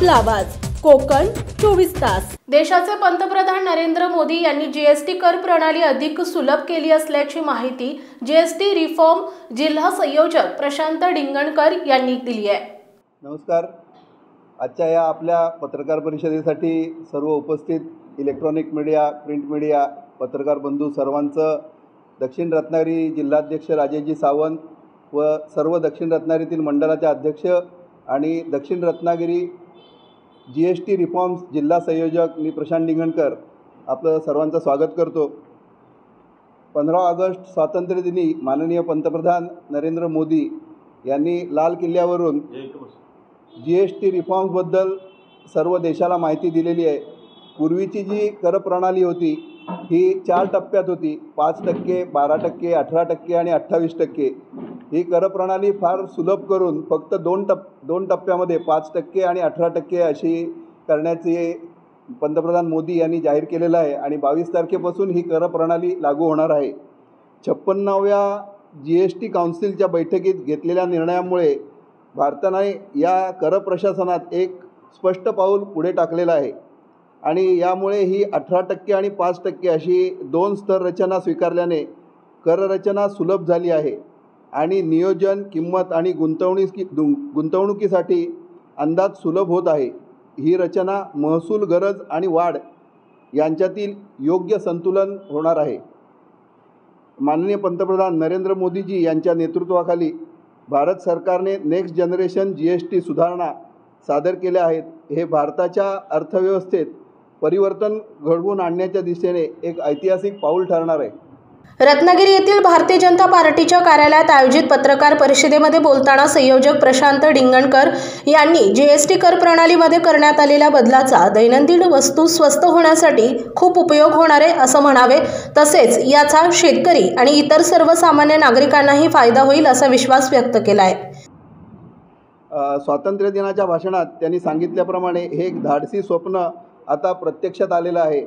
आपला आवाज कोकण 24 तास। देशाचे पंतप्रधान नरेंद्र मोदी यांनी जीएसटी कर प्रणाली अधिक सुलभ केली असल्याची माहिती जीएसटी रिफॉर्म जिल्हा संयोजक प्रशांत डिंगणकर यांनी दिली आहे। नमस्कार। आजच्या या आपल्या पत्रकार परिषदेसाठी सर्व उपस्थित इलेक्ट्रॉनिक मीडिया, प्रिंट मीडिया, पत्रकार बंधू सर्वांचं दक्षिण रत्नागिरी जिल्हाध्यक्ष राजेशजी सावंत व सर्व दक्षिण रत्नागिरीतील मंडळाचे अध्यक्ष आणि दक्षिण रत्नागिरी जीएसटी रिफॉर्म्स जिल्हा संयोजक मी प्रशांत डिंगणकर आपलं सर्वांचं स्वागत करतो। 15 ऑगस्ट स्वातंत्र्य दिनी माननीय पंतप्रधान नरेंद्र मोदी यांनी लाल किल्ल्यावरून जीएसटी रिफॉर्म्सबद्दल सर्व देशाला माहिती दिलेली आहे। पूर्वीची जी कर प्रणाली होती ही 4 टप्प्यात होती, 5%, 12%, 18% आणि 28%। ही कर प्रणाली फार सुलभ करून फक्त दोन टप्प्यामध्ये 5% आणि 18% अशी करण्याचे पंतप्रधान मोदी यांनी जाहीर केलेलं आहे आणि 22 तारखेपासून ही कर प्रणाली लागू होणार आहे। 56व्या जीएसटी काउन्सिलच्या बैठकीत घेतलेल्या निर्णयामुळे भारताने या कर प्रशासनात एक स्पष्ट पाऊल पुढे टाकलेलं आहे आणि यामुळे ही 18% आणि 5% अशी 2 स्तर रचना स्वीकारल्याने कर रचना सुलभ झाली आहे आणि नियोजन, किंमत आणि गुंतवणुकीसाठी अंदाज सुलभ होत आहे। ही रचना महसूल गरज आणि वाढ यांच्यातील योग्य संतुलन होणार आहे। माननीय पंतप्रधान नरेंद्र मोदीजी यांच्या नेतृत्वाखाली भारत सरकारने नेक्स्ट जनरेशन जीएसटी सुधारणा सादर केल्या आहेत। हे भारताच्या अर्थव्यवस्थेत परिवर्तन घडवून आणण्याच्या दिशेने एक ऐतिहासिक पाऊल ठरणार आहे। रत्नागिरी येथील भारतीय जनता पार्टीच्या कार्यालयात आयोजित पत्रकार परिषदेमध्ये बोलताना संयोजक प्रशांत डिंगणकर यांनी जीएसटी कर प्रणालीमध्ये करण्यात आलेल्या बदलाचा दैनंदिन वस्तू स्वस्त होण्यासाठी खूप उपयोग होणार आहे असं म्हणावे। तसेच याचा शेतकरी आणि इतर सर्वसामान्य नागरिकांनाही फायदा होईल असा विश्वास व्यक्त केला आहे। स्वातंत्र्य दिनाच्या भाषणात त्यांनी सांगितल्याप्रमाणे हे एक धाडसी स्वप्न आता प्रत्यक्षात आलेलं आहे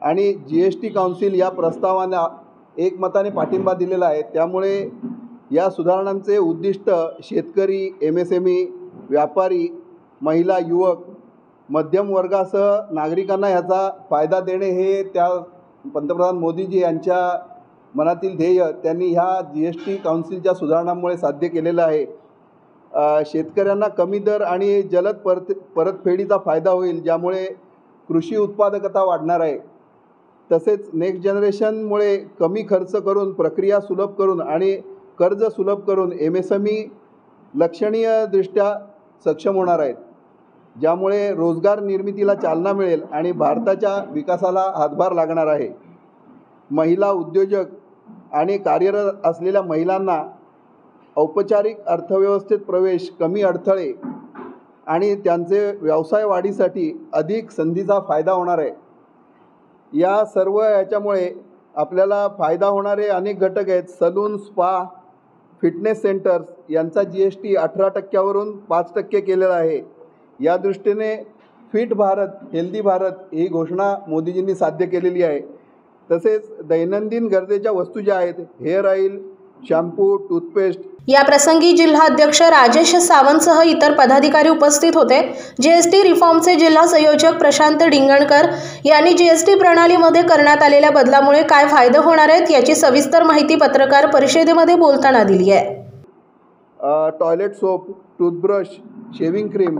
आणि जीएसटी काउन्सिल या प्रस्तावाला एकमताने पाठिंबा दिलेला आहे। त्यामुळे या सुधारणांचे उद्दिष्ट शेतकरी, MSME, व्यापारी, महिला, युवक, मध्यम वर्गासह नागरिकांना ह्याचा फायदा देणे हे त्या पंतप्रधान मोदीजी यांच्या मनातील ध्येय त्यांनी ह्या जीएसटी काउन्सिलच्या सुधारणांमुळे साध्य केलेलं आहे। शेतकऱ्यांना कमी दर आणि जलद परतफेडीचा फायदा होईल, ज्यामुळे कृषी उत्पादकता वाढणार आहे। तसेच नेक्स्ट जनरेशनमुळे कमी खर्च करून, प्रक्रिया सुलभ करून आणि कर्ज सुलभ करून MSME लक्षणीयदृष्ट्या सक्षम होणार आहेत, ज्यामुळे रोजगार निर्मितीला चालना मिळेल आणि भारताच्या विकासाला हातभार लागणार आहे। महिला उद्योजक आणि कार्यरत असलेल्या महिलांना औपचारिक अर्थव्यवस्थेत प्रवेश, कमी अडथळे आणि त्यांचे व्यवसाय वाढीसाठी अधिक संधीचा फायदा होणार आहे। या सर्व याच्यामुळे आपल्याला फायदा होणारे अनेक घटक आहेत। सलून, स्पा, फिटनेस सेंटर्स यांचा जीएसटी 18% 5% केलेला आहे। या दृष्टीने फिट भारत, हेल्दी भारत ही घोषणा मोदीजींनी साध्य केलेली आहे। तसेच दैनंदिन गरजेच्या वस्तू ज्या आहेत, हेअर ऑइल, शॅम्पू, टूथपेस्ट या प्रसंगी जिल्हाध्यक्ष राजेश सावंतसह इतर पदाधिकारी उपस्थित होते। जीएसटी रिफॉर्मचे जिल्हा संयोजक प्रशांत डिंगणकर यांनी जीएसटी प्रणालीमध्ये करण्यात आलेल्या बदलामुळे काय फायदे होणार आहेत याची सविस्तर माहिती पत्रकार परिषदेमध्ये बोलताना दिली आहे। Toilet soap, toothbrush, shaving cream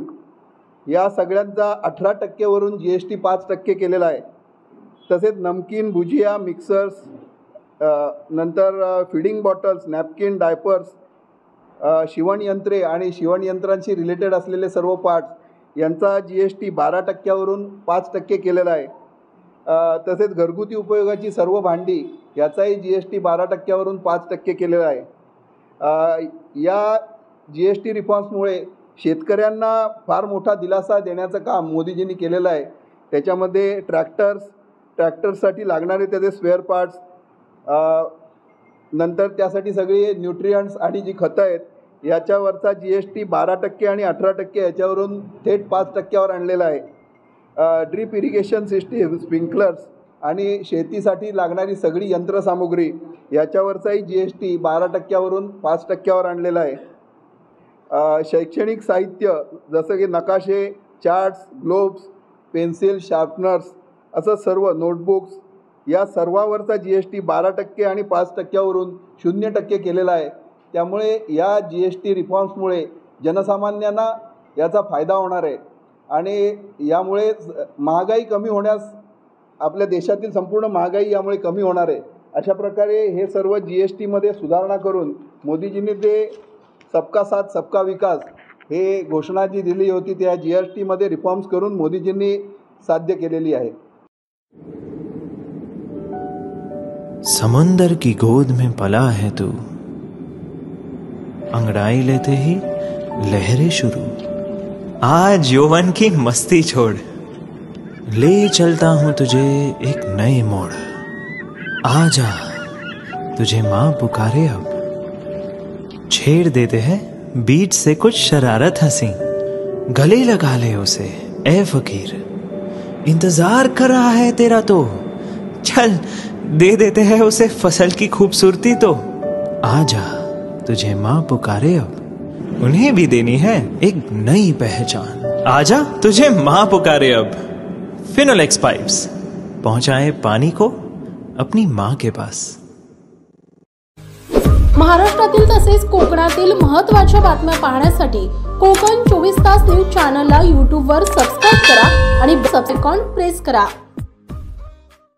या सगळ्यांचा 18% वरून जीएसटी 5% केलेला आहे। तसेच नमकीन, भुजिया, मिक्सर्स, नंतर फीडिंग बॉटल्स, नॅपकिन, डायपर्स, शिवणयंत्रे आणि शिवणयंत्रांशी रिलेटेड असलेले सर्व पार्ट्स यांचा जीएसटी 12% वरून 5% केलेला आहे। तसेच घरगुती उपयोगाची सर्व भांडी याचाही जीएसटी 12% वरून 5% केलेला आहे। या जीएसटी रिफॉर्म्समुळे शेतकऱ्यांना फार मोठा दिलासा देण्याचं काम मोदीजींनी केलेलं आहे। त्याच्यामध्ये ट्रॅक्टर्ससाठी लागणारे त्याचे स्पेअर पार्ट्स, नंतर त्यासाठी सगळी न्यूट्रियंट्स आणि जी खतं आहेत याच्यावरचा जीएसटी 12% आणि 18% याच्यावरून थेट 5%वर आणलेला आहे। ड्रीप इरिगेशन सिस्टीम, स्प्रिंकलर्स आणि शेतीसाठी लागणारी सगळी यंत्रसामुग्री याच्यावरचाही जीएसटी 12% वरून 5%वर आणलेला आहे। शैक्षणिक साहित्य जसं की नकाशे, चार्ट्स, ग्लोब्स, पेन्सिल, शार्पनर्स असं सर्व नोटबुक्स या सर्वावरचा GST 12% आणि 5%वरून 0% केलेला आहे. त्यामुळे या GST रिफॉर्म्समुळे जनसामान्यांना याचा फायदा होणार आहे आणि यामुळे महागाई कमी होण्यास, आपल्या देशातील संपूर्ण महागाई यामुळे कमी होणार आहे. अशा प्रकारे हे सर्व GSTमध्ये सुधारणा करून मोदीजींनी ते सबका साथ सबका विकास हे घोषणा जी दिली होती त्या GSTमध्ये रिफॉर्म्स करून मोदीजींनी साध्य केलेली आहे. समुंदर की गोद में पला है तू, अंगड़ाई लेते ही लहरें शुरू. आज यौवन की मस्ती छोड़, ले चलता हूं तुझे एक नए मोड़. आजा तुझे मां पुकारे अब, छेड़ देते हैं बीच से कुछ शरारत हंसी. गले लगा ले उसे ए फकीर, इंतजार कर रहा है तेरा तो. चल दे देते हैं उसे फसल की खूबसूरती तो. आजा तुझे मां पुकारे अब, उन्हें भी देनी है एक नई पहचान. आजा तुझे मां पुकारे अब. फिनोलेक्स पाइप्स पहुंचाए पानी को अपनी मां के पास. महाराष्ट्रातील तसेच कोकणातील महत्त्वाच्या बातम्या पाहण्यासाठी कोकण 24 तास न्यूज चॅनलला YouTube वर सबस्क्राइब करा आणि बेल आयकॉन प्रेस करा.